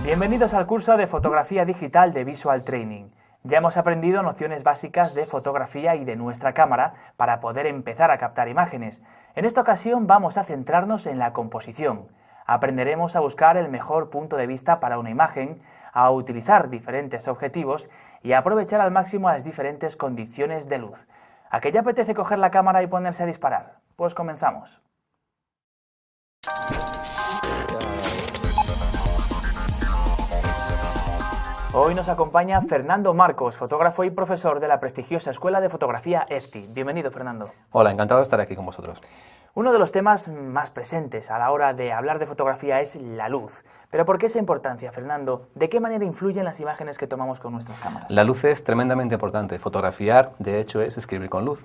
Bienvenidos al curso de fotografía digital de Visual Training. Ya hemos aprendido nociones básicas de fotografía y de nuestra cámara para poder empezar a captar imágenes. En esta ocasión vamos a centrarnos en la composición. Aprenderemos a buscar el mejor punto de vista para una imagen, a utilizar diferentes objetivos y a aprovechar al máximo las diferentes condiciones de luz. ¿A que ya apetece coger la cámara y ponerse a disparar? Pues comenzamos. Hoy nos acompaña Fernando Marcos, fotógrafo y profesor de la prestigiosa Escuela de Fotografía EFTI. Bienvenido, Fernando. Hola, encantado de estar aquí con vosotros. Uno de los temas más presentes a la hora de hablar de fotografía es la luz. ¿Pero por qué esa importancia, Fernando? ¿De qué manera influyen las imágenes que tomamos con nuestras cámaras? La luz es tremendamente importante. Fotografiar, de hecho, es escribir con luz.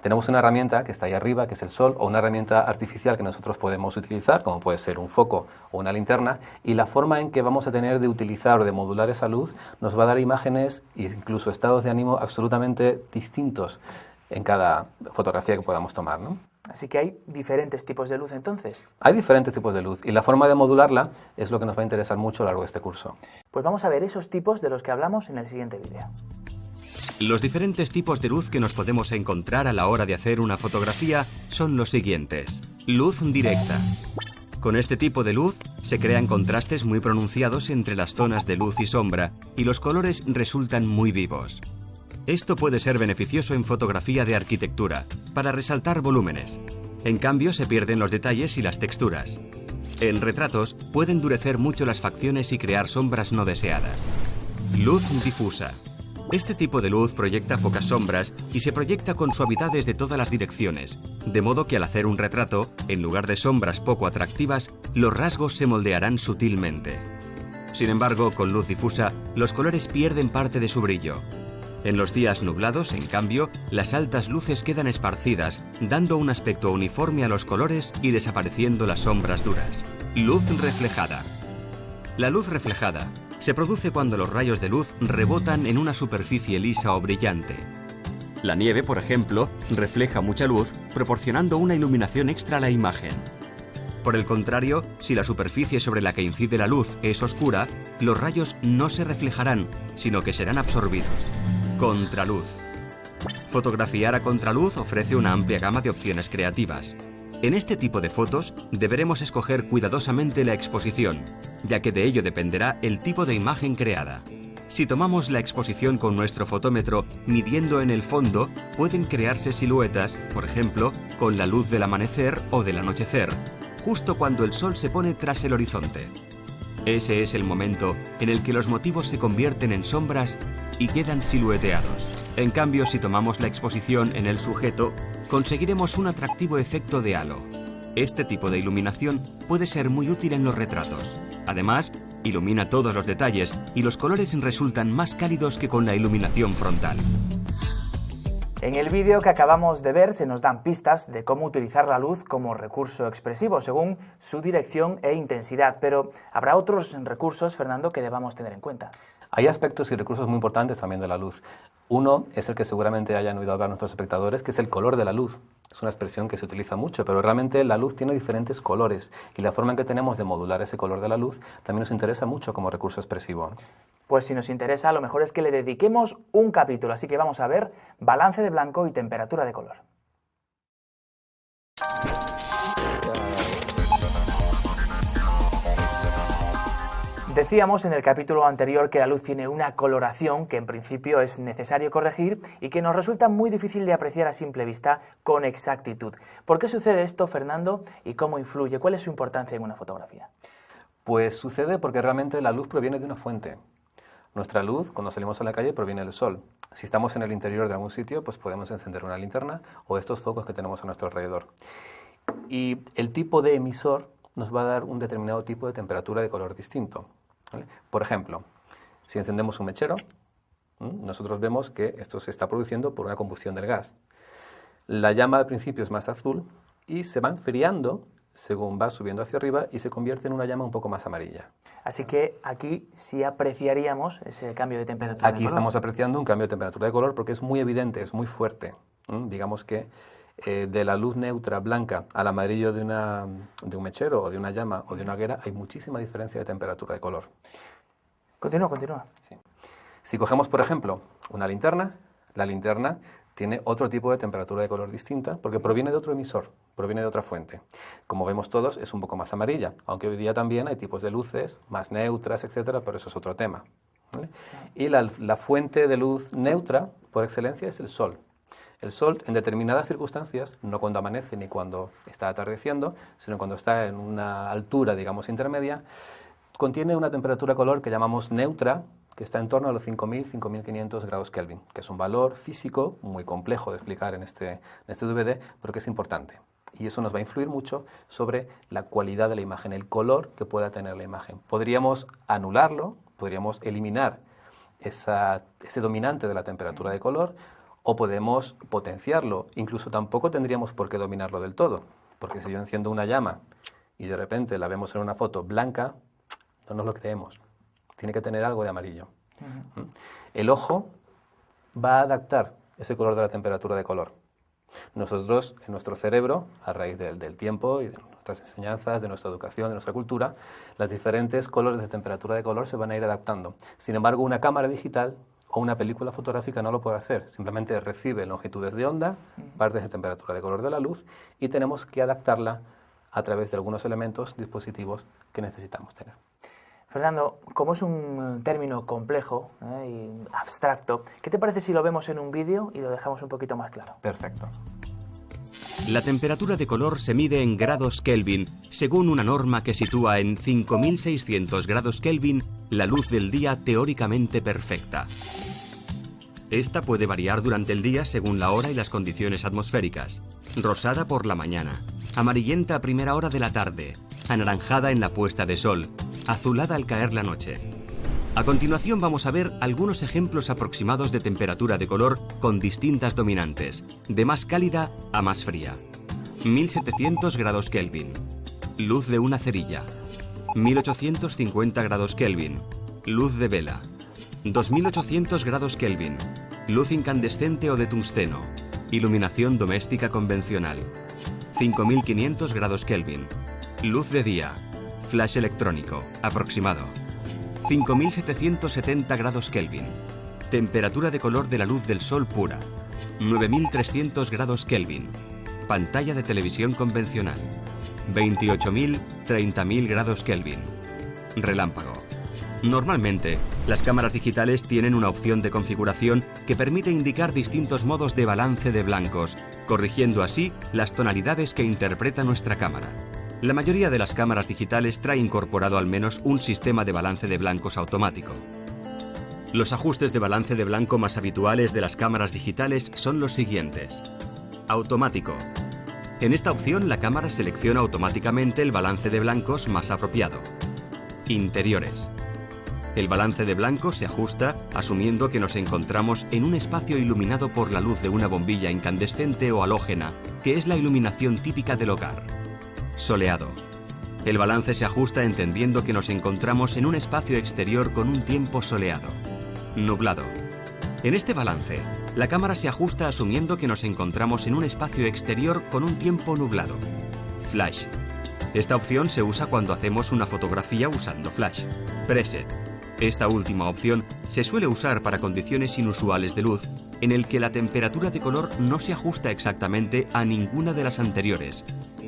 Tenemos una herramienta que está ahí arriba, que es el sol, o una herramienta artificial que nosotros podemos utilizar, como puede ser un foco o una linterna, y la forma en que vamos a tener de utilizar o de modular esa luz nos va a dar imágenes e incluso estados de ánimo absolutamente distintos en cada fotografía que podamos tomar, ¿no? Así que hay diferentes tipos de luz, entonces. Hay diferentes tipos de luz y la forma de modularla es lo que nos va a interesar mucho a lo largo de este curso. Pues vamos a ver esos tipos de los que hablamos en el siguiente vídeo. Los diferentes tipos de luz que nos podemos encontrar a la hora de hacer una fotografía son los siguientes. Luz directa. Con este tipo de luz se crean contrastes muy pronunciados entre las zonas de luz y sombra y los colores resultan muy vivos. Esto puede ser beneficioso en fotografía de arquitectura, para resaltar volúmenes. En cambio, se pierden los detalles y las texturas. En retratos puede endurecer mucho las facciones y crear sombras no deseadas. Luz difusa. Este tipo de luz proyecta pocas sombras y se proyecta con suavidades de todas las direcciones, de modo que al hacer un retrato, en lugar de sombras poco atractivas, los rasgos se moldearán sutilmente. Sin embargo, con luz difusa, los colores pierden parte de su brillo. En los días nublados, en cambio, las altas luces quedan esparcidas, dando un aspecto uniforme a los colores y desapareciendo las sombras duras. Luz reflejada. La luz reflejada se produce cuando los rayos de luz rebotan en una superficie lisa o brillante. La nieve, por ejemplo, refleja mucha luz, proporcionando una iluminación extra a la imagen. Por el contrario, si la superficie sobre la que incide la luz es oscura, los rayos no se reflejarán, sino que serán absorbidos. Contraluz. Fotografiar a contraluz ofrece una amplia gama de opciones creativas. En este tipo de fotos deberemos escoger cuidadosamente la exposición, ya que de ello dependerá el tipo de imagen creada. Si tomamos la exposición con nuestro fotómetro midiendo en el fondo, pueden crearse siluetas, por ejemplo, con la luz del amanecer o del anochecer, justo cuando el sol se pone tras el horizonte. Ese es el momento en el que los motivos se convierten en sombras y quedan silueteados. En cambio, si tomamos la exposición en el sujeto, conseguiremos un atractivo efecto de halo. Este tipo de iluminación puede ser muy útil en los retratos. Además, ilumina todos los detalles y los colores resultan más cálidos que con la iluminación frontal. En el vídeo que acabamos de ver se nos dan pistas de cómo utilizar la luz como recurso expresivo según su dirección e intensidad, pero habrá otros recursos, Fernando, que debamos tener en cuenta. Hay aspectos y recursos muy importantes también de la luz. Uno es el que seguramente hayan oído hablar nuestros espectadores, que es el color de la luz. Es una expresión que se utiliza mucho, pero realmente la luz tiene diferentes colores y la forma en que tenemos de modular ese color de la luz también nos interesa mucho como recurso expresivo. Pues si nos interesa, lo mejor es que le dediquemos un capítulo, así que vamos a ver balance de blanco y temperatura de color. Decíamos en el capítulo anterior que la luz tiene una coloración que en principio es necesario corregir y que nos resulta muy difícil de apreciar a simple vista con exactitud. ¿Por qué sucede esto, Fernando? ¿Y cómo influye? ¿Cuál es su importancia en una fotografía? Pues sucede porque realmente la luz proviene de una fuente. Nuestra luz, cuando salimos a la calle, proviene del sol. Si estamos en el interior de algún sitio, pues podemos encender una linterna o estos focos que tenemos a nuestro alrededor. Y el tipo de emisor nos va a dar un determinado tipo de temperatura de color distinto, ¿vale? Por ejemplo, si encendemos un mechero, nosotros vemos que esto se está produciendo por una combustión del gas. La llama al principio es más azul y se va enfriando según va subiendo hacia arriba y se convierte en una llama un poco más amarilla. Así que aquí sí apreciaríamos ese cambio de temperatura. Aquí estamos apreciando un cambio de temperatura de color porque es muy evidente, es muy fuerte. Digamos que de la luz neutra blanca al amarillo de un mechero o de una llama o de una hoguera hay muchísima diferencia de temperatura de color. Continúa. Sí. Si cogemos, por ejemplo, una linterna, la linterna tiene otro tipo de temperatura de color distinta porque proviene de otro emisor, proviene de otra fuente. Como vemos todos, es un poco más amarilla, aunque hoy día también hay tipos de luces más neutras, etcétera, pero eso es otro tema, ¿vale? Y la fuente de luz neutra, por excelencia, es el sol. El sol, en determinadas circunstancias, no cuando amanece ni cuando está atardeciendo, sino cuando está en una altura, digamos, intermedia, contiene una temperatura de color que llamamos neutra, que está en torno a los 5.000-5.500 grados Kelvin, que es un valor físico muy complejo de explicar en este DVD, pero que es importante. Y eso nos va a influir mucho sobre la cualidad de la imagen, el color que pueda tener la imagen. Podríamos anularlo, podríamos eliminar ese dominante de la temperatura de color, o podemos potenciarlo. Incluso tampoco tendríamos por qué dominarlo del todo, porque si yo enciendo una llama y de repente la vemos en una foto blanca, no nos lo creemos. Tiene que tener algo de amarillo. El ojo va a adaptar ese color de la temperatura de color. Nosotros, en nuestro cerebro, a raíz del tiempo y de nuestras enseñanzas, de nuestra educación, de nuestra cultura, los diferentes colores de temperatura de color se van a ir adaptando. Sin embargo, una cámara digital o una película fotográfica no lo puede hacer. Simplemente recibe longitudes de onda, partes de temperatura de color de la luz, y tenemos que adaptarla a través de algunos elementos, dispositivos que necesitamos tener. Fernando, como es un término complejo y abstracto, ¿qué te parece si lo vemos en un vídeo y lo dejamos un poquito más claro? Perfecto. La temperatura de color se mide en grados Kelvin, según una norma que sitúa en 5.600 grados Kelvin la luz del día teóricamente perfecta. Esta puede variar durante el día según la hora y las condiciones atmosféricas. Rosada por la mañana, amarillenta a primera hora de la tarde, anaranjada en la puesta de sol, azulada al caer la noche. A continuación vamos a ver algunos ejemplos aproximados de temperatura de color con distintas dominantes, de más cálida a más fría. 1700 grados Kelvin, luz de una cerilla. 1850 grados Kelvin, luz de vela. 2800 grados Kelvin, luz incandescente o de tungsteno, iluminación doméstica convencional. 5500 grados Kelvin, luz de día, flash electrónico, aproximado. 5770 grados Kelvin, temperatura de color de la luz del sol pura. 9300 grados Kelvin, pantalla de televisión convencional. 28.000, 30.000 grados Kelvin, relámpago. Normalmente, las cámaras digitales tienen una opción de configuración que permite indicar distintos modos de balance de blancos, corrigiendo así las tonalidades que interpreta nuestra cámara. La mayoría de las cámaras digitales trae incorporado al menos un sistema de balance de blancos automático. Los ajustes de balance de blanco más habituales de las cámaras digitales son los siguientes. Automático. En esta opción la cámara selecciona automáticamente el balance de blancos más apropiado. Interiores. El balance de blancos se ajusta asumiendo que nos encontramos en un espacio iluminado por la luz de una bombilla incandescente o halógena, que es la iluminación típica del hogar. Soleado. El balance se ajusta entendiendo que nos encontramos en un espacio exterior con un tiempo soleado. Nublado. En este balance, la cámara se ajusta asumiendo que nos encontramos en un espacio exterior con un tiempo nublado. Flash. Esta opción se usa cuando hacemos una fotografía usando flash. Preset. Esta última opción se suele usar para condiciones inusuales de luz, en el que la temperatura de color no se ajusta exactamente a ninguna de las anteriores,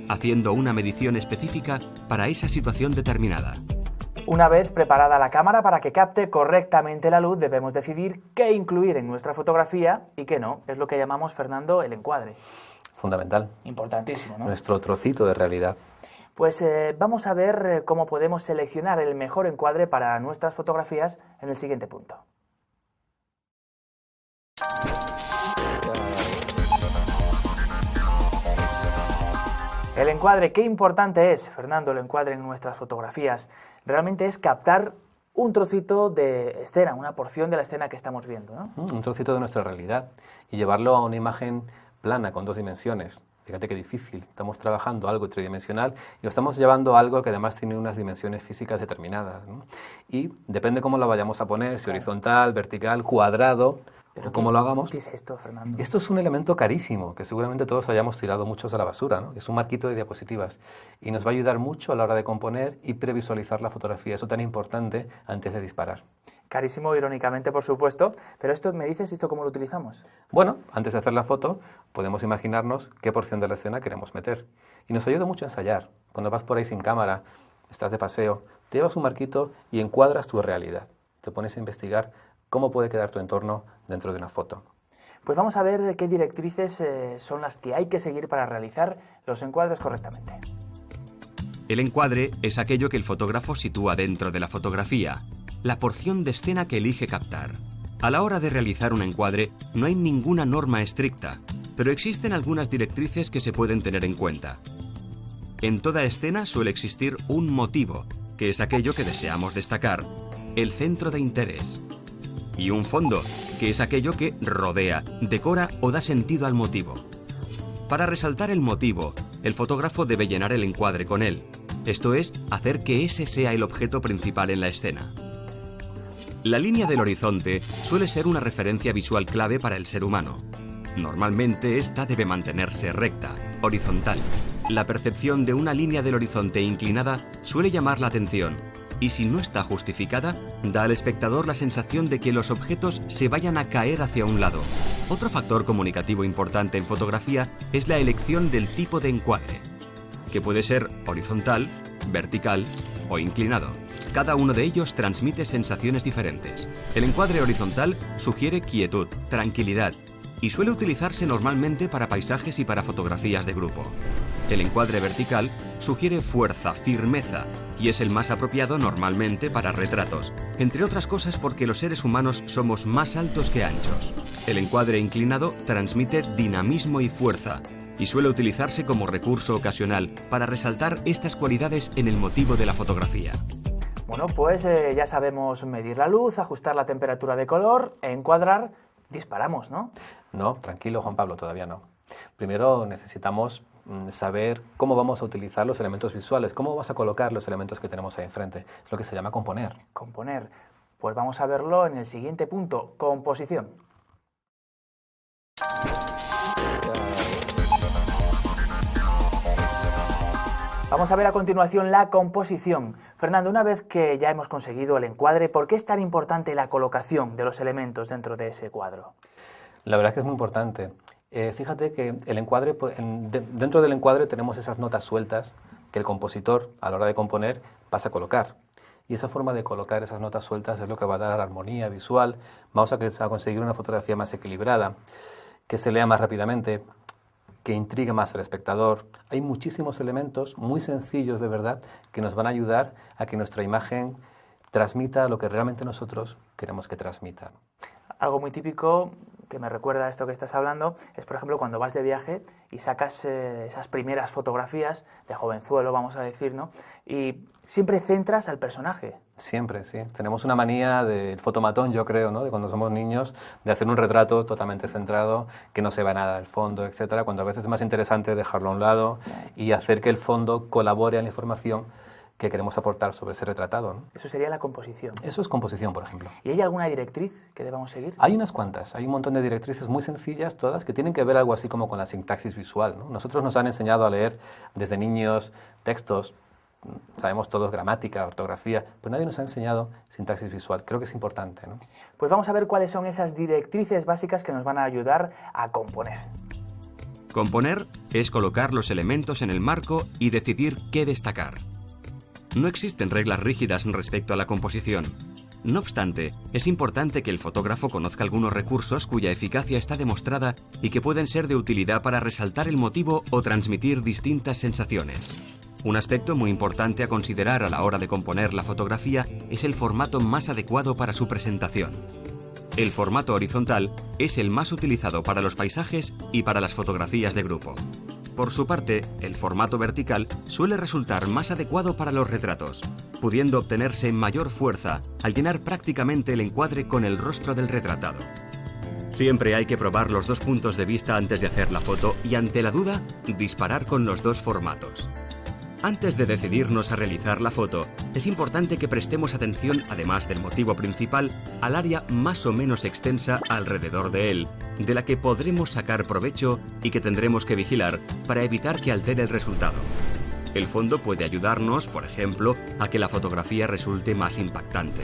haciendo una medición específica para esa situación determinada. Una vez preparada la cámara para que capte correctamente la luz, debemos decidir qué incluir en nuestra fotografía y qué no. Es lo que llamamos, Fernando, el encuadre. Fundamental. Importantísimo, ¿no? Nuestro trocito de realidad. Pues vamos a ver cómo podemos seleccionar el mejor encuadre para nuestras fotografías en el siguiente punto. El encuadre, qué importante es, Fernando, el encuadre en nuestras fotografías. Realmente es captar un trocito de escena, una porción de la escena que estamos viendo, ¿no? Un trocito de nuestra realidad y llevarlo a una imagen plana con 2 dimensiones. Fíjate qué difícil, estamos trabajando algo tridimensional y lo estamos llevando a algo que además tiene unas dimensiones físicas determinadas, ¿no? Y depende cómo lo vayamos a poner, si horizontal, vertical, cuadrado, o cómo lo hagamos. ¿Qué es esto, Fernando? Esto es un elemento carísimo, que seguramente todos hayamos tirado muchos a la basura, ¿no? Es un marquito de diapositivas y nos va a ayudar mucho a la hora de componer y previsualizar la fotografía, eso tan importante antes de disparar. Carísimo, irónicamente, por supuesto, pero esto, ¿me dices esto cómo lo utilizamos? Bueno, antes de hacer la foto, podemos imaginarnos qué porción de la escena queremos meter. Y nos ayuda mucho a ensayar. Cuando vas por ahí sin cámara, estás de paseo, te llevas un marquito y encuadras tu realidad. Te pones a investigar cómo puede quedar tu entorno dentro de una foto. Pues vamos a ver qué directrices son las que hay que seguir para realizar los encuadres correctamente. El encuadre es aquello que el fotógrafo sitúa dentro de la fotografía, la porción de escena que elige captar. A la hora de realizar un encuadre no hay ninguna norma estricta, pero existen algunas directrices que se pueden tener en cuenta. En toda escena suele existir un motivo, que es aquello que deseamos destacar, el centro de interés. Y un fondo, que es aquello que rodea, decora o da sentido al motivo. Para resaltar el motivo, el fotógrafo debe llenar el encuadre con él, esto es, hacer que ese sea el objeto principal en la escena. La línea del horizonte suele ser una referencia visual clave para el ser humano. Normalmente esta debe mantenerse recta, horizontal. La percepción de una línea del horizonte inclinada suele llamar la atención, y si no está justificada, da al espectador la sensación de que los objetos se vayan a caer hacia un lado. Otro factor comunicativo importante en fotografía es la elección del tipo de encuadre, que puede ser horizontal, vertical o inclinado. Cada uno de ellos transmite sensaciones diferentes. El encuadre horizontal sugiere quietud, tranquilidad, y suele utilizarse normalmente para paisajes y para fotografías de grupo. El encuadre vertical sugiere fuerza, firmeza, y es el más apropiado normalmente para retratos, entre otras cosas porque los seres humanos somos más altos que anchos. El encuadre inclinado transmite dinamismo y fuerza, y suele utilizarse como recurso ocasional para resaltar estas cualidades en el motivo de la fotografía. Bueno, pues ya sabemos medir la luz, ajustar la temperatura de color, encuadrar, disparamos, ¿no? No, tranquilo, Juan Pablo, todavía no. Primero necesitamos saber cómo vamos a utilizar los elementos visuales, cómo vamos a colocar los elementos que tenemos ahí enfrente. Es lo que se llama componer. Componer. Pues vamos a verlo en el siguiente punto, composición. Vamos a ver a continuación la composición. Fernando, una vez que ya hemos conseguido el encuadre, ¿por qué es tan importante la colocación de los elementos dentro de ese cuadro? La verdad es que es muy importante. Fíjate que el encuadre, dentro del encuadre tenemos esas notas sueltas que el compositor, a la hora de componer, pasa a colocar. Y esa forma de colocar esas notas sueltas es lo que va a dar armonía visual. Vamos a conseguir una fotografía más equilibrada, que se lea más rápidamente, que intrigue más al espectador. Hay muchísimos elementos muy sencillos de verdad que nos van a ayudar a que nuestra imagen transmita lo que realmente nosotros queremos que transmita. Algo muy típico que me recuerda a esto que estás hablando es, por ejemplo, cuando vas de viaje y sacas esas primeras fotografías de jovenzuelo, vamos a decir, ¿no? Y siempre centras al personaje. Siempre, sí. Tenemos una manía del fotomatón, yo creo, ¿no? De cuando somos niños, de hacer un retrato totalmente centrado, que no se va nada del fondo, etcétera, cuando a veces es más interesante dejarlo a un lado y hacer que el fondo colabore a la información que queremos aportar sobre ese retratado, ¿no? Eso sería la composición. Eso es composición, por ejemplo. ¿Y hay alguna directriz que debamos seguir? Hay unas cuantas, hay un montón de directrices muy sencillas, todas, que tienen que ver algo así como con la sintaxis visual, ¿no? Nosotros nos han enseñado a leer desde niños textos, sabemos todos gramática, ortografía, pero nadie nos ha enseñado sintaxis visual. Creo que es importante, ¿no? Pues vamos a ver cuáles son esas directrices básicas que nos van a ayudar a componer. Componer es colocar los elementos en el marco y decidir qué destacar. No existen reglas rígidas respecto a la composición. No obstante, es importante que el fotógrafo conozca algunos recursos cuya eficacia está demostrada y que pueden ser de utilidad para resaltar el motivo o transmitir distintas sensaciones. Un aspecto muy importante a considerar a la hora de componer la fotografía es el formato más adecuado para su presentación. El formato horizontal es el más utilizado para los paisajes y para las fotografías de grupo. Por su parte, el formato vertical suele resultar más adecuado para los retratos, pudiendo obtenerse mayor fuerza al llenar prácticamente el encuadre con el rostro del retratado. Siempre hay que probar los dos puntos de vista antes de hacer la foto y, ante la duda, disparar con los dos formatos. Antes de decidirnos a realizar la foto, es importante que prestemos atención, además del motivo principal, al área más o menos extensa alrededor de él, de la que podremos sacar provecho y que tendremos que vigilar para evitar que altere el resultado. El fondo puede ayudarnos, por ejemplo, a que la fotografía resulte más impactante.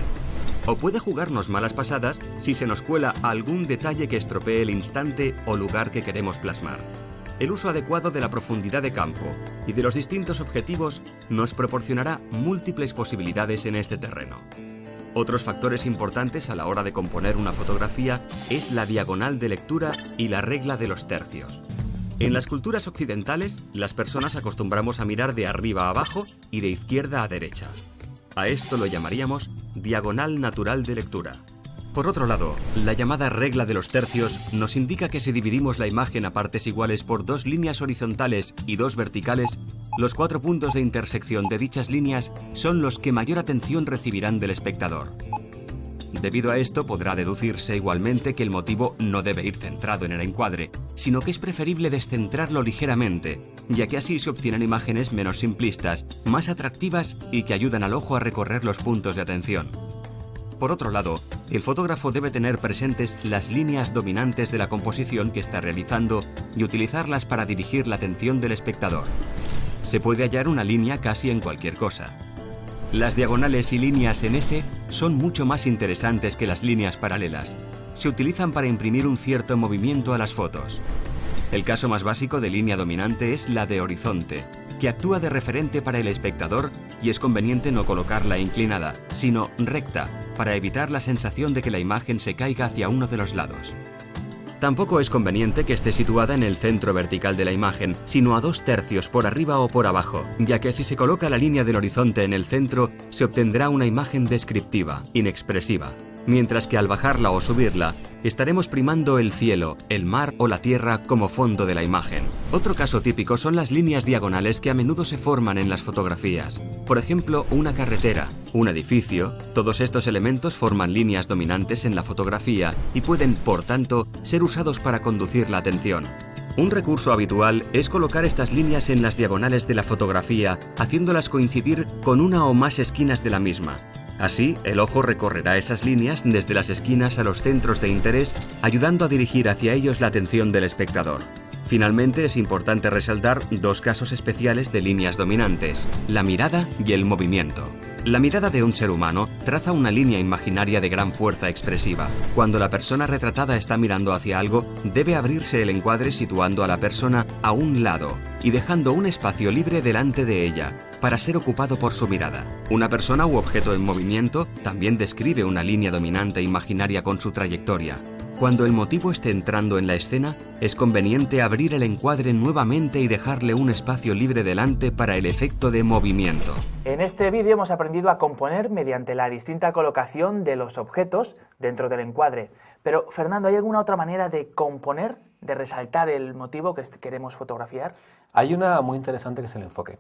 O puede jugarnos malas pasadas si se nos cuela algún detalle que estropee el instante o lugar que queremos plasmar. El uso adecuado de la profundidad de campo y de los distintos objetivos nos proporcionará múltiples posibilidades en este terreno. Otros factores importantes a la hora de componer una fotografía es la diagonal de lectura y la regla de los tercios. En las culturas occidentales, las personas acostumbramos a mirar de arriba a abajo y de izquierda a derecha. A esto lo llamaríamos diagonal natural de lectura. Por otro lado, la llamada regla de los tercios nos indica que si dividimos la imagen a partes iguales por 2 líneas horizontales y 2 verticales, los 4 puntos de intersección de dichas líneas son los que mayor atención recibirán del espectador. Debido a esto, podrá deducirse igualmente que el motivo no debe ir centrado en el encuadre, sino que es preferible descentrarlo ligeramente, ya que así se obtienen imágenes menos simplistas, más atractivas y que ayudan al ojo a recorrer los puntos de atención. Por otro lado, el fotógrafo debe tener presentes las líneas dominantes de la composición que está realizando y utilizarlas para dirigir la atención del espectador. Se puede hallar una línea casi en cualquier cosa. Las diagonales y líneas en S son mucho más interesantes que las líneas paralelas. Se utilizan para imprimir un cierto movimiento a las fotos. El caso más básico de línea dominante es la de horizonte, que actúa de referente para el espectador y es conveniente no colocarla inclinada, sino recta, para evitar la sensación de que la imagen se caiga hacia uno de los lados. Tampoco es conveniente que esté situada en el centro vertical de la imagen, sino a 2 tercios por arriba o por abajo, ya que si se coloca la línea del horizonte en el centro, se obtendrá una imagen descriptiva, inexpresiva. Mientras que al bajarla o subirla, estaremos primando el cielo, el mar o la tierra como fondo de la imagen. Otro caso típico son las líneas diagonales que a menudo se forman en las fotografías. Por ejemplo, una carretera, un edificio, todos estos elementos forman líneas dominantes en la fotografía y pueden, por tanto, ser usados para conducir la atención. Un recurso habitual es colocar estas líneas en las diagonales de la fotografía, haciéndolas coincidir con una o más esquinas de la misma. Así, el ojo recorrerá esas líneas desde las esquinas a los centros de interés, ayudando a dirigir hacia ellos la atención del espectador. Finalmente, es importante resaltar 2 casos especiales de líneas dominantes: la mirada y el movimiento. La mirada de un ser humano traza una línea imaginaria de gran fuerza expresiva. Cuando la persona retratada está mirando hacia algo, debe abrirse el encuadre situando a la persona a un lado y dejando un espacio libre delante de ella, para ser ocupado por su mirada. Una persona u objeto en movimiento también describe una línea dominante imaginaria con su trayectoria. Cuando el motivo esté entrando en la escena, es conveniente abrir el encuadre nuevamente y dejarle un espacio libre delante para el efecto de movimiento. En este vídeo hemos aprendido a componer mediante la distinta colocación de los objetos dentro del encuadre. Pero, Fernando, ¿hay alguna otra manera de componer, de resaltar el motivo que queremos fotografiar? Hay una muy interesante que es el enfoque.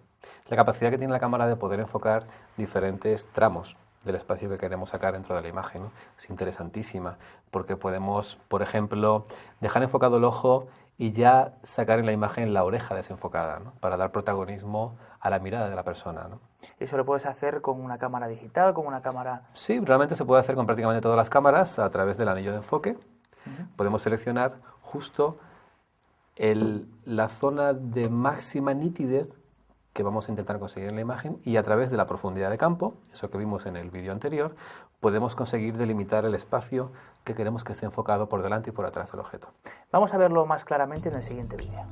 La capacidad que tiene la cámara de poder enfocar diferentes tramos del espacio que queremos sacar dentro de la imagen, ¿no? Es interesantísima porque podemos, por ejemplo, dejar enfocado el ojo y ya sacar en la imagen la oreja desenfocada, ¿no? Para dar protagonismo a la mirada de la persona, ¿no? ¿Eso lo puedes hacer con una cámara digital, con una cámara...? Sí, realmente se puede hacer con prácticamente todas las cámaras a través del anillo de enfoque. Podemos seleccionar justo la zona de máxima nitidez que vamos a intentar conseguir en la imagen, y a través de la profundidad de campo, eso que vimos en el vídeo anterior, podemos conseguir delimitar el espacio que queremos que esté enfocado por delante y por atrás del objeto. Vamos a verlo más claramente en el siguiente vídeo.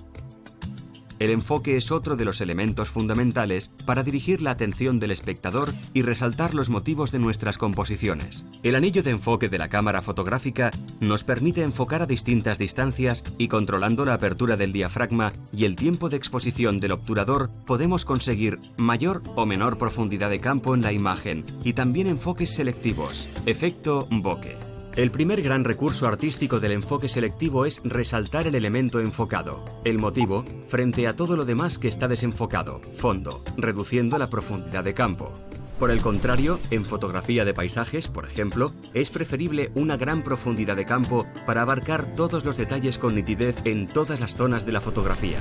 El enfoque es otro de los elementos fundamentales para dirigir la atención del espectador y resaltar los motivos de nuestras composiciones. El anillo de enfoque de la cámara fotográfica nos permite enfocar a distintas distancias y, controlando la apertura del diafragma y el tiempo de exposición del obturador, podemos conseguir mayor o menor profundidad de campo en la imagen y también enfoques selectivos, efecto bokeh. El primer gran recurso artístico del enfoque selectivo es resaltar el elemento enfocado, el motivo, frente a todo lo demás que está desenfocado, fondo, reduciendo la profundidad de campo. Por el contrario, en fotografía de paisajes, por ejemplo, es preferible una gran profundidad de campo para abarcar todos los detalles con nitidez en todas las zonas de la fotografía.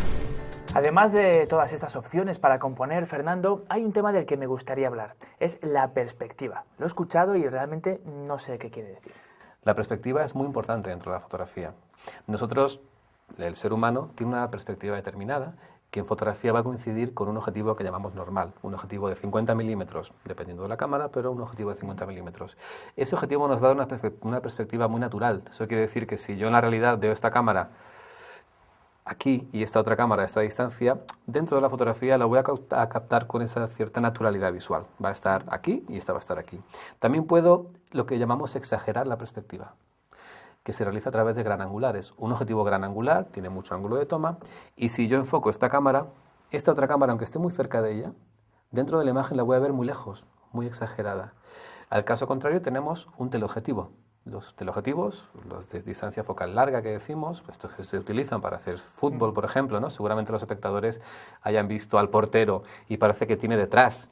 Además de todas estas opciones para componer, Fernando, hay un tema del que me gustaría hablar. Es la perspectiva. Lo he escuchado y realmente no sé qué quiere decir. La perspectiva es muy importante dentro de la fotografía. Nosotros, el ser humano, tiene una perspectiva determinada que en fotografía va a coincidir con un objetivo que llamamos normal, un objetivo de 50 milímetros, dependiendo de la cámara, pero un objetivo de 50 milímetros. Ese objetivo nos va a dar una perspectiva muy natural. Eso quiere decir que si yo en la realidad veo esta cámara aquí y esta otra cámara a esta distancia, dentro de la fotografía la voy a captar con esa cierta naturalidad visual. Va a estar aquí y esta va a estar aquí. También puedo lo que llamamos exagerar la perspectiva, que se realiza a través de gran angulares. Un objetivo gran angular tiene mucho ángulo de toma y si yo enfoco esta cámara, esta otra cámara, aunque esté muy cerca de ella, dentro de la imagen la voy a ver muy lejos, muy exagerada. Al caso contrario tenemos un teleobjetivo. Los teleobjetivos, los de distancia focal larga que decimos, estos que se utilizan para hacer fútbol, por ejemplo, ¿no? Seguramente los espectadores hayan visto al portero y parece que tiene detrás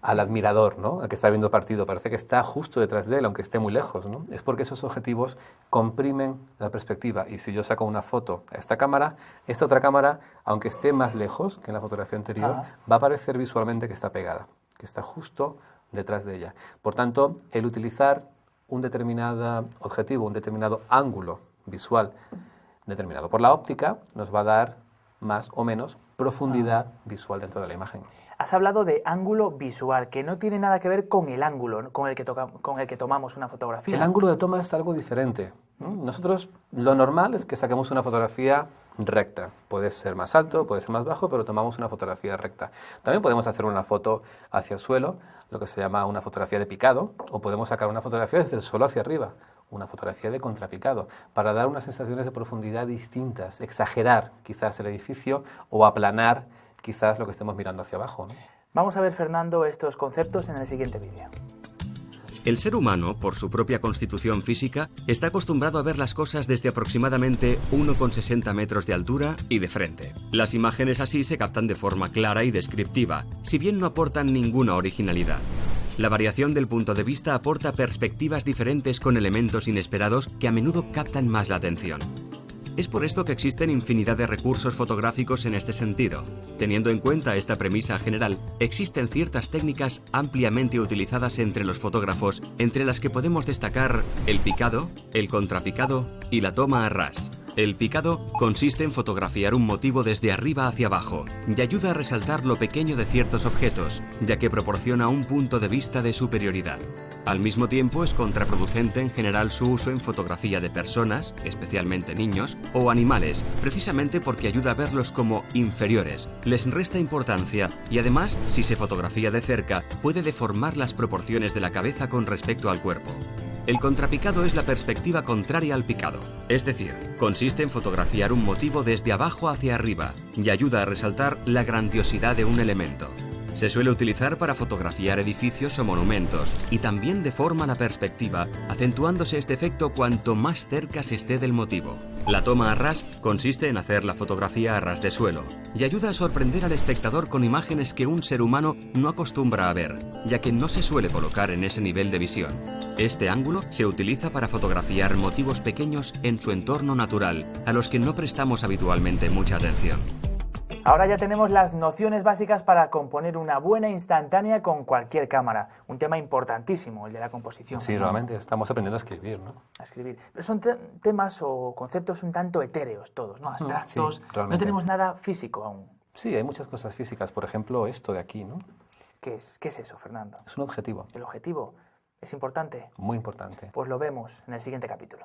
al admirador, ¿no? Al que está viendo el partido, parece que está justo detrás de él, aunque esté muy lejos, ¿no? Es porque esos objetivos comprimen la perspectiva y si yo saco una foto a esta cámara, esta otra cámara, aunque esté más lejos que en la fotografía anterior, va a parecer visualmente que está pegada, que está justo detrás de ella. Por tanto, el utilizar un determinado objetivo, un determinado ángulo visual determinado por la óptica, nos va a dar más o menos profundidad visual dentro de la imagen. Has hablado de ángulo visual, que no tiene nada que ver con el ángulo, ¿no? con el que tomamos una fotografía. El ángulo de toma es algo diferente. Nosotros, lo normal es que saquemos una fotografía recta. Puede ser más alto, puede ser más bajo, pero tomamos una fotografía recta. También podemos hacer una foto hacia el suelo, lo que se llama una fotografía de picado, o podemos sacar una fotografía desde el suelo hacia arriba, una fotografía de contrapicado, para dar unas sensaciones de profundidad distintas, exagerar quizás el edificio o aplanar quizás lo que estemos mirando hacia abajo, ¿no? Vamos a ver, Fernando, estos conceptos en el siguiente vídeo. El ser humano, por su propia constitución física, está acostumbrado a ver las cosas desde aproximadamente 1,60 metros de altura y de frente. Las imágenes así se captan de forma clara y descriptiva, si bien no aportan ninguna originalidad. La variación del punto de vista aporta perspectivas diferentes con elementos inesperados que a menudo captan más la atención. Es por esto que existen infinidad de recursos fotográficos en este sentido. Teniendo en cuenta esta premisa general, existen ciertas técnicas ampliamente utilizadas entre los fotógrafos, entre las que podemos destacar el picado, el contrapicado y la toma a ras. El picado consiste en fotografiar un motivo desde arriba hacia abajo y ayuda a resaltar lo pequeño de ciertos objetos, ya que proporciona un punto de vista de superioridad. Al mismo tiempo, es contraproducente en general su uso en fotografía de personas, especialmente niños, o animales, precisamente porque ayuda a verlos como inferiores, les resta importancia y además, si se fotografía de cerca, puede deformar las proporciones de la cabeza con respecto al cuerpo. El contrapicado es la perspectiva contraria al picado, es decir, consiste en fotografiar un motivo desde abajo hacia arriba y ayuda a resaltar la grandiosidad de un elemento. Se suele utilizar para fotografiar edificios o monumentos y también deforma la perspectiva, acentuándose este efecto cuanto más cerca se esté del motivo. La toma a ras consiste en hacer la fotografía a ras de suelo y ayuda a sorprender al espectador con imágenes que un ser humano no acostumbra a ver, ya que no se suele colocar en ese nivel de visión. Este ángulo se utiliza para fotografiar motivos pequeños en su entorno natural, a los que no prestamos habitualmente mucha atención. Ahora ya tenemos las nociones básicas para componer una buena instantánea con cualquier cámara. Un tema importantísimo, el de la composición. Sí, realmente estamos aprendiendo a escribir, ¿no? A escribir. Pero son temas o conceptos un tanto etéreos todos, ¿no? Abstractos. Sí, no tenemos nada físico aún. Sí, hay muchas cosas físicas. Por ejemplo, esto de aquí, ¿no? ¿Qué es eso, Fernando? Es un objetivo. ¿El objetivo es importante? Muy importante. Pues lo vemos en el siguiente capítulo.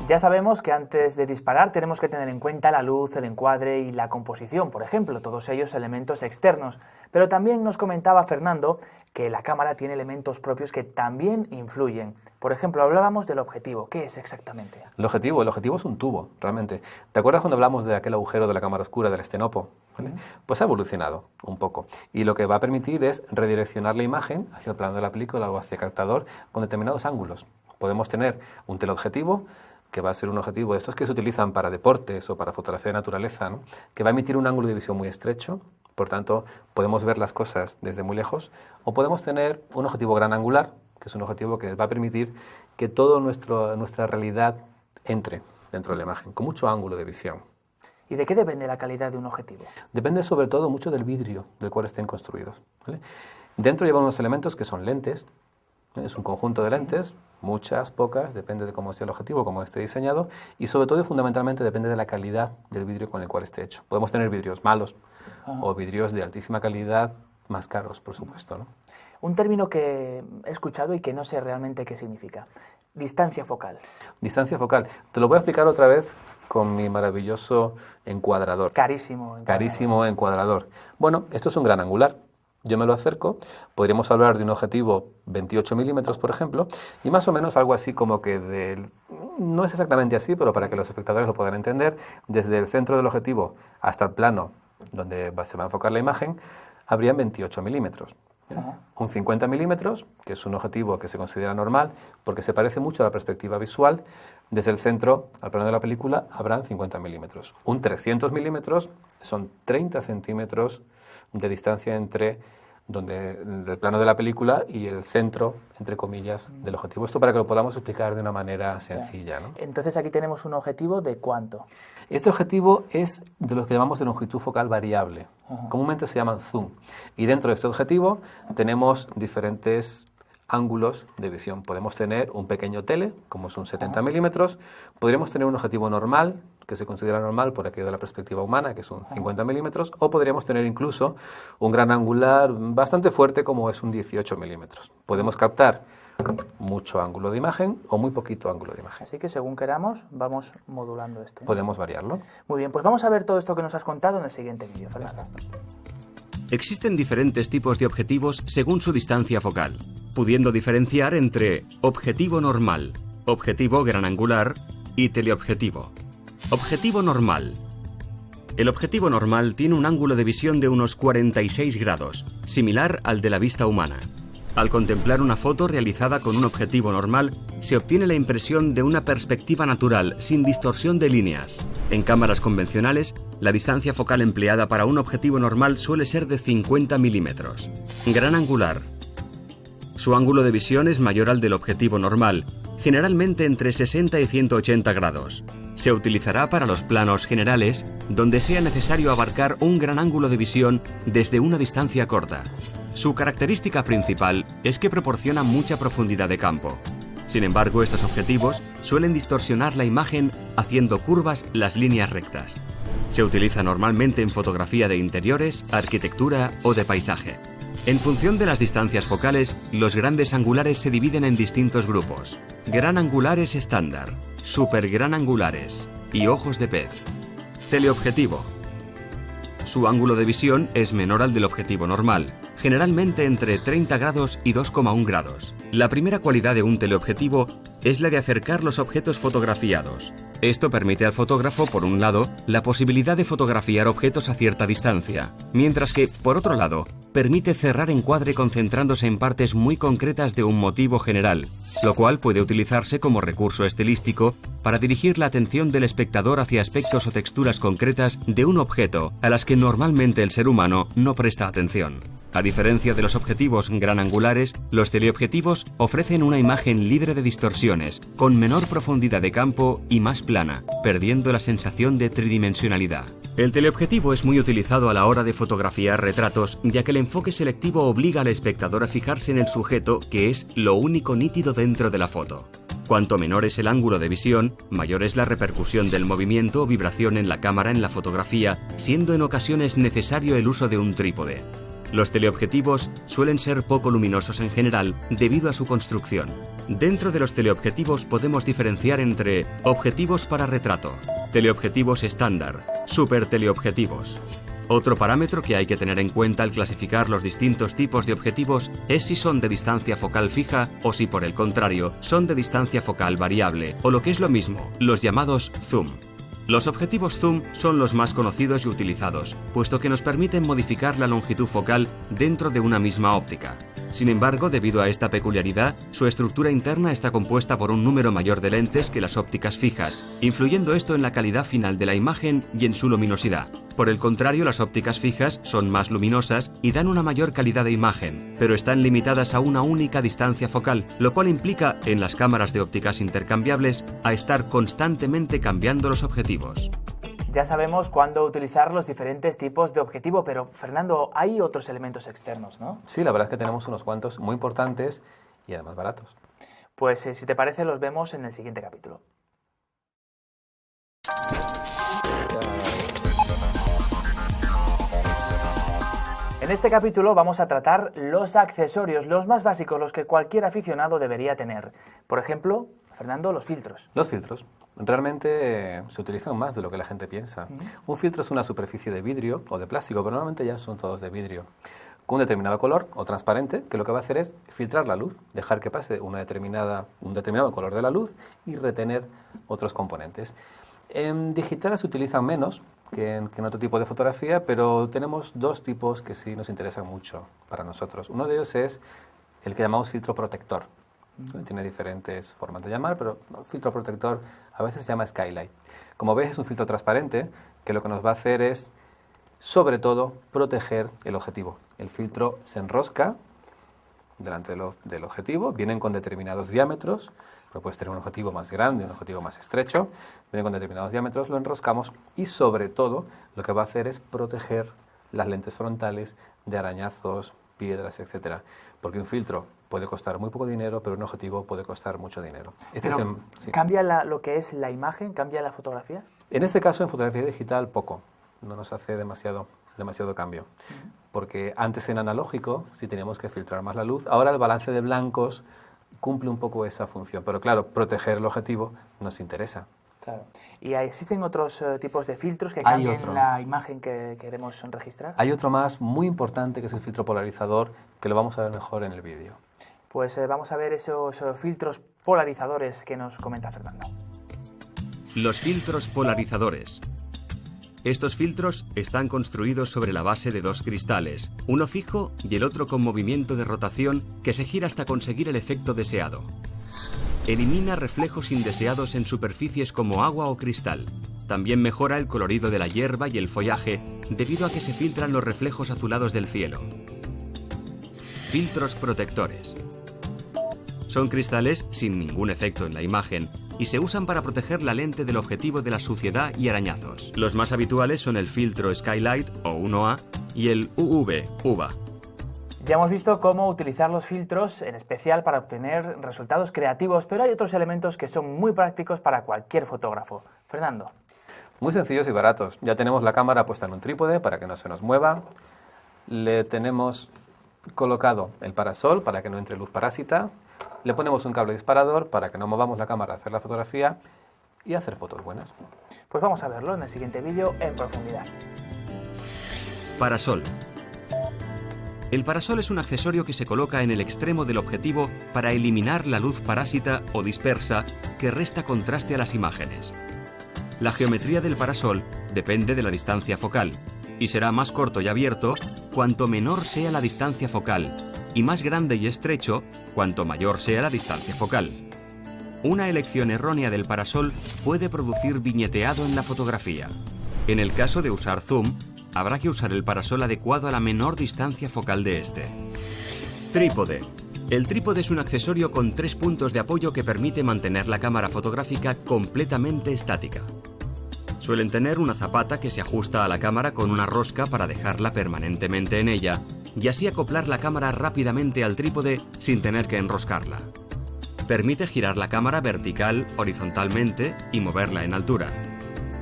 Ya sabemos que antes de disparar tenemos que tener en cuenta la luz, el encuadre y la composición, por ejemplo, todos ellos elementos externos. Pero también nos comentaba Fernando que la cámara tiene elementos propios que también influyen. Por ejemplo, hablábamos del objetivo. ¿Qué es exactamente? El objetivo es un tubo, realmente. ¿Te acuerdas cuando hablamos de aquel agujero de la cámara oscura, del estenopo? ¿Vale? Pues ha evolucionado un poco. Y lo que va a permitir es redireccionar la imagen hacia el plano de la película o hacia el captador con determinados ángulos. Podemos tener un teleobjetivo, que va a ser un objetivo de estos que se utilizan para deportes o para fotografía de naturaleza, ¿no? Que va a emitir un ángulo de visión muy estrecho, por tanto podemos ver las cosas desde muy lejos, o podemos tener un objetivo gran angular, que es un objetivo que va a permitir que toda nuestra realidad entre dentro de la imagen, con mucho ángulo de visión. ¿Y de qué depende la calidad de un objetivo? Depende sobre todo mucho del vidrio del cual estén construidos, ¿vale? Dentro llevan unos elementos que son lentes, es un conjunto de lentes, muchas, pocas, depende de cómo sea el objetivo, cómo esté diseñado, y sobre todo y fundamentalmente depende de la calidad del vidrio con el cual esté hecho. Podemos tener vidrios malos o vidrios de altísima calidad más caros, por supuesto, ¿no? Un término que he escuchado y que no sé realmente qué significa. Distancia focal. Distancia focal. Te lo voy a explicar otra vez con mi maravilloso encuadrador. Carísimo. Carísimo encuadrador. Bueno, esto es un gran angular. Yo me lo acerco, podríamos hablar de un objetivo 28 milímetros, por ejemplo, y más o menos algo así como que no es exactamente así, pero para que los espectadores lo puedan entender, desde el centro del objetivo hasta el plano donde se va a enfocar la imagen, habrían 28 milímetros. Un 50 milímetros, que es un objetivo que se considera normal, porque se parece mucho a la perspectiva visual, desde el centro al plano de la película habrán 50 milímetros. Un 300 milímetros son 30 centímetros de distancia entre el plano de la película y el centro, entre comillas, del objetivo. Esto para que lo podamos explicar de una manera sencilla, ¿no? Entonces aquí tenemos un objetivo ¿de cuánto? Este objetivo es de los que llamamos de longitud focal variable. Comúnmente se llaman zoom. Y dentro de este objetivo tenemos diferentes ángulos de visión. Podemos tener un pequeño tele, como son 70 milímetros. Podríamos tener un objetivo normal, que se considera normal por aquello de la perspectiva humana, que son 50 milímetros. O podríamos tener incluso un gran angular bastante fuerte, como es un 18 milímetros. Podemos captar mucho ángulo de imagen o muy poquito ángulo de imagen. Así que según queramos, vamos modulando esto, ¿no? Podemos variarlo. Muy bien, pues vamos a ver todo esto que nos has contado en el siguiente vídeo. Existen diferentes tipos de objetivos según su distancia focal, pudiendo diferenciar entre objetivo normal, objetivo gran angular y teleobjetivo. Objetivo normal. El objetivo normal tiene un ángulo de visión de unos 46 grados, similar al de la vista humana. Al contemplar una foto realizada con un objetivo normal, se obtiene la impresión de una perspectiva natural, sin distorsión de líneas. En cámaras convencionales, la distancia focal empleada para un objetivo normal suele ser de 50 milímetros. Gran angular. Su ángulo de visión es mayor al del objetivo normal, generalmente entre 60 y 180 grados. Se utilizará para los planos generales, donde sea necesario abarcar un gran ángulo de visión desde una distancia corta. Su característica principal es que proporciona mucha profundidad de campo. Sin embargo, estos objetivos suelen distorsionar la imagen haciendo curvas las líneas rectas. Se utiliza normalmente en fotografía de interiores, arquitectura o de paisaje. En función de las distancias focales, los grandes angulares se dividen en distintos grupos. Gran angulares estándar, supergran angulares y ojos de pez. Teleobjetivo. Su ángulo de visión es menor al del objetivo normal, generalmente entre 30 grados y 2,1 grados. La primera cualidad de un teleobjetivo es la de acercar los objetos fotografiados. Esto permite al fotógrafo, por un lado, la posibilidad de fotografiar objetos a cierta distancia, mientras que, por otro lado, permite cerrar encuadre concentrándose en partes muy concretas de un motivo general, lo cual puede utilizarse como recurso estilístico para dirigir la atención del espectador hacia aspectos o texturas concretas de un objeto a las que normalmente el ser humano no presta atención. A diferencia de los objetivos gran angulares, los teleobjetivos ofrecen una imagen libre de distorsiones, con menor profundidad de campo y más plana, perdiendo la sensación de tridimensionalidad. El teleobjetivo es muy utilizado a la hora de fotografiar retratos, ya que el enfoque selectivo obliga al espectador a fijarse en el sujeto, que es lo único nítido dentro de la foto. Cuanto menor es el ángulo de visión, mayor es la repercusión del movimiento o vibración en la cámara en la fotografía, siendo en ocasiones necesario el uso de un trípode. Los teleobjetivos suelen ser poco luminosos en general debido a su construcción. Dentro de los teleobjetivos podemos diferenciar entre objetivos para retrato, teleobjetivos estándar, superteleobjetivos. Otro parámetro que hay que tener en cuenta al clasificar los distintos tipos de objetivos es si son de distancia focal fija o si, por el contrario, son de distancia focal variable, o lo que es lo mismo, los llamados zoom. Los objetivos zoom son los más conocidos y utilizados, puesto que nos permiten modificar la longitud focal dentro de una misma óptica. Sin embargo, debido a esta peculiaridad, su estructura interna está compuesta por un número mayor de lentes que las ópticas fijas, influyendo esto en la calidad final de la imagen y en su luminosidad. Por el contrario, las ópticas fijas son más luminosas y dan una mayor calidad de imagen, pero están limitadas a una única distancia focal, lo cual implica, en las cámaras de ópticas intercambiables, a estar constantemente cambiando los objetivos. Ya sabemos cuándo utilizar los diferentes tipos de objetivo, pero Fernando, hay otros elementos externos, ¿no? Sí, la verdad es que tenemos unos cuantos muy importantes y además baratos. Pues si te parece, los vemos en el siguiente capítulo. En este capítulo vamos a tratar los accesorios, los más básicos, los que cualquier aficionado debería tener. Por ejemplo, Fernando, los filtros. Los filtros realmente se utilizan más de lo que la gente piensa. Un filtro es una superficie de vidrio o de plástico, pero normalmente ya son todos de vidrio, con un determinado color o transparente, que lo que va a hacer es filtrar la luz, dejar que pase un determinado color de la luz y retener otros componentes. En digital se utilizan menos que en otro tipo de fotografía, pero tenemos dos tipos que sí nos interesan mucho para nosotros. Uno de ellos es el que llamamos filtro protector. Tiene diferentes formas de llamar, pero el filtro protector a veces se llama skylight. Como ves, es un filtro transparente que lo que nos va a hacer es, sobre todo, proteger el objetivo. El filtro se enrosca delante del objetivo, vienen con determinados diámetros, pero puedes tener un objetivo más grande, un objetivo más estrecho, vienen con determinados diámetros, lo enroscamos y sobre todo lo que va a hacer es proteger las lentes frontales de arañazos, piedras, etcétera. Porque un filtro puede costar muy poco dinero, pero un objetivo puede costar mucho dinero. Sí. ¿Cambia lo que es la imagen? ¿Cambia la fotografía? En este caso, en fotografía digital, poco. No nos hace demasiado cambio. Porque antes en analógico sí teníamos que filtrar más la luz. Ahora el balance de blancos cumple un poco esa función. Pero claro, proteger el objetivo nos interesa. Claro. ¿Y existen otros tipos de filtros que cambien la imagen que queremos registrar? Hay otro más muy importante que es el filtro polarizador, que lo vamos a ver mejor en el vídeo. Pues vamos a ver esos filtros polarizadores que nos comenta Fernando. Los filtros polarizadores. Estos filtros están construidos sobre la base de dos cristales, uno fijo y el otro con movimiento de rotación que se gira hasta conseguir el efecto deseado. Elimina reflejos indeseados en superficies como agua o cristal. También mejora el colorido de la hierba y el follaje debido a que se filtran los reflejos azulados del cielo. Filtros protectores. Son cristales sin ningún efecto en la imagen y se usan para proteger la lente del objetivo de la suciedad y arañazos. Los más habituales son el filtro Skylight o 1A y el UV. Ya hemos visto cómo utilizar los filtros, en especial para obtener resultados creativos, pero hay otros elementos que son muy prácticos para cualquier fotógrafo. Fernando. Muy sencillos y baratos. Ya tenemos la cámara puesta en un trípode para que no se nos mueva. Le tenemos colocado el parasol para que no entre luz parásita. Le ponemos un cable disparador para que no movamos la cámara a hacer la fotografía y hacer fotos buenas. Pues vamos a verlo en el siguiente vídeo en profundidad. Parasol. El parasol es un accesorio que se coloca en el extremo del objetivo para eliminar la luz parásita o dispersa que resta contraste a las imágenes. La geometría del parasol depende de la distancia focal y será más corto y abierto cuanto menor sea la distancia focal y más grande y estrecho cuanto mayor sea la distancia focal. Una elección errónea del parasol puede producir viñeteado en la fotografía. En el caso de usar zoom, habrá que usar el parasol adecuado a la menor distancia focal de este. Trípode. El trípode es un accesorio con 3 puntos de apoyo que permite mantener la cámara fotográfica completamente estática. Suelen tener una zapata que se ajusta a la cámara con una rosca para dejarla permanentemente en ella y así acoplar la cámara rápidamente al trípode sin tener que enroscarla. Permite girar la cámara vertical, horizontalmente y moverla en altura.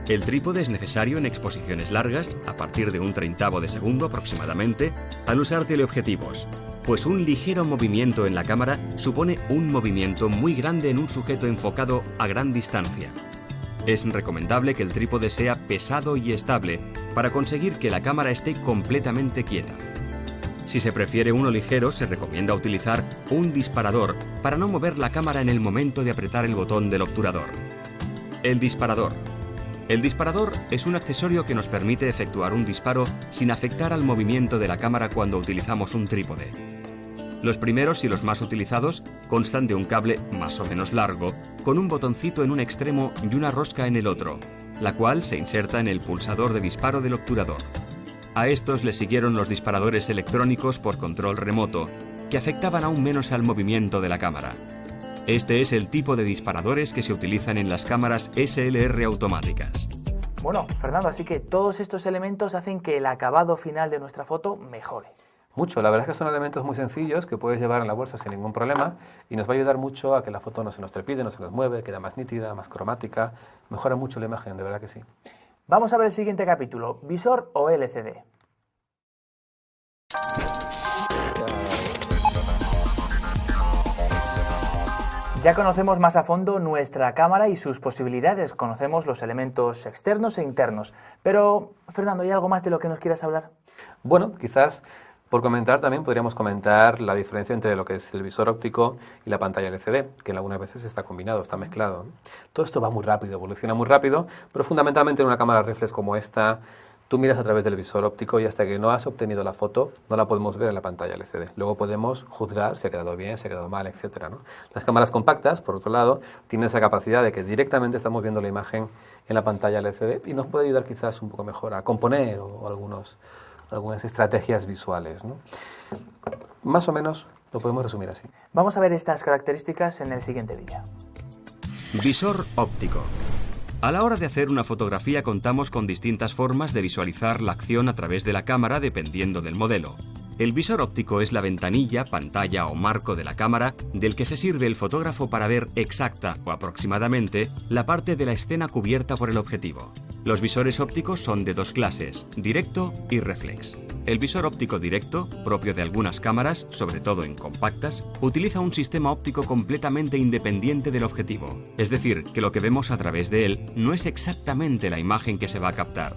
El trípode es necesario en exposiciones largas, a partir de un 1/30 de segundo aproximadamente, al usar teleobjetivos, pues un ligero movimiento en la cámara supone un movimiento muy grande en un sujeto enfocado a gran distancia. Es recomendable que el trípode sea pesado y estable para conseguir que la cámara esté completamente quieta. Si se prefiere uno ligero, se recomienda utilizar un disparador para no mover la cámara en el momento de apretar el botón del obturador. El disparador. El disparador es un accesorio que nos permite efectuar un disparo sin afectar al movimiento de la cámara cuando utilizamos un trípode. Los primeros y los más utilizados constan de un cable más o menos largo, con un botoncito en un extremo y una rosca en el otro. la cual se inserta en el pulsador de disparo del obturador. A estos le siguieron los disparadores electrónicos por control remoto, que afectaban aún menos al movimiento de la cámara. Este es el tipo de disparadores que se utilizan en las cámaras SLR automáticas. Bueno, Fernando, así que todos estos elementos hacen que el acabado final de nuestra foto mejore. Mucho, la verdad es que son elementos muy sencillos que puedes llevar en la bolsa sin ningún problema y nos va a ayudar mucho a que la foto no se nos trepide, no se nos mueve, queda más nítida, más cromática, mejora mucho la imagen, de verdad que sí. Vamos a ver el siguiente capítulo, visor o LCD. Ya conocemos más a fondo nuestra cámara y sus posibilidades, conocemos los elementos externos e internos. Pero, Fernando, ¿hay algo más de lo que nos quieras hablar? Bueno, quizás por comentar también podríamos comentar la diferencia entre lo que es el visor óptico y la pantalla LCD, que algunas veces está combinado, está mezclado. Todo esto va muy rápido, evoluciona muy rápido, pero fundamentalmente en una cámara reflex como esta, tú miras a través del visor óptico y hasta que no has obtenido la foto no la podemos ver en la pantalla LCD. Luego podemos juzgar si ha quedado bien, si ha quedado mal, etc., ¿no? Las cámaras compactas, por otro lado, tienen esa capacidad de que directamente estamos viendo la imagen en la pantalla LCD y nos puede ayudar quizás un poco mejor a componer o algunas estrategias visuales, ¿no? Más o menos lo podemos resumir así. Vamos a ver estas características en el siguiente vídeo. Visor óptico. A la hora de hacer una fotografía contamos con distintas formas de visualizar la acción a través de la cámara dependiendo del modelo. El visor óptico es la ventanilla, pantalla o marco de la cámara del que se sirve el fotógrafo para ver exacta o aproximadamente la parte de la escena cubierta por el objetivo. Los visores ópticos son de dos clases, directo y reflex. El visor óptico directo, propio de algunas cámaras, sobre todo en compactas, utiliza un sistema óptico completamente independiente del objetivo. Es decir, que lo que vemos a través de él no es exactamente la imagen que se va a captar.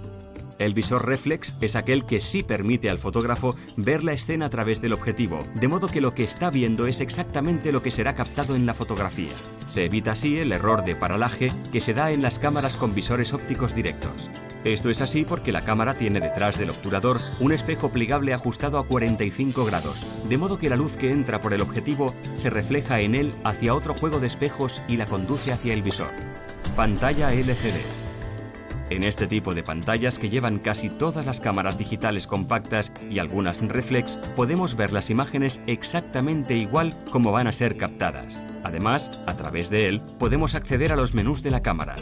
El visor reflex es aquel que sí permite al fotógrafo ver la escena a través del objetivo, de modo que lo que está viendo es exactamente lo que será captado en la fotografía. Se evita así el error de paralaje que se da en las cámaras con visores ópticos directos. Esto es así porque la cámara tiene detrás del obturador un espejo plegable ajustado a 45 grados, de modo que la luz que entra por el objetivo se refleja en él hacia otro juego de espejos y la conduce hacia el visor. Pantalla LCD. En este tipo de pantallas que llevan casi todas las cámaras digitales compactas y algunas reflex, podemos ver las imágenes exactamente igual como van a ser captadas. Además, a través de él, podemos acceder a los menús de la cámara.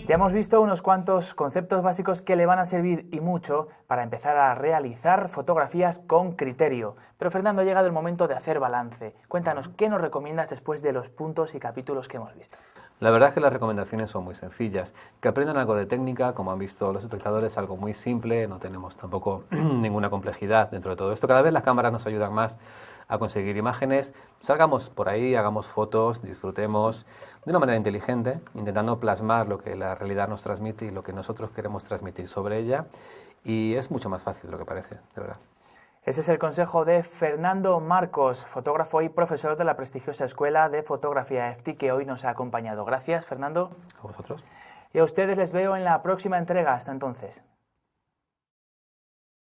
Ya hemos visto unos cuantos conceptos básicos que le van a servir y mucho para empezar a realizar fotografías con criterio. Pero Fernando, ha llegado el momento de hacer balance. Cuéntanos, ¿qué nos recomiendas después de los puntos y capítulos que hemos visto? La verdad es que las recomendaciones son muy sencillas. Que aprendan algo de técnica, como han visto los espectadores, algo muy simple, no tenemos tampoco ninguna complejidad dentro de todo esto. Cada vez las cámaras nos ayudan más a conseguir imágenes. Salgamos por ahí, hagamos fotos, disfrutemos de una manera inteligente, intentando plasmar lo que la realidad nos transmite y lo que nosotros queremos transmitir sobre ella. Y es mucho más fácil de lo que parece, de verdad. Ese es el consejo de Fernando Marcos, fotógrafo y profesor de la prestigiosa Escuela de Fotografía EFTI, que hoy nos ha acompañado. Gracias, Fernando. A vosotros. Y a ustedes les veo en la próxima entrega. Hasta entonces.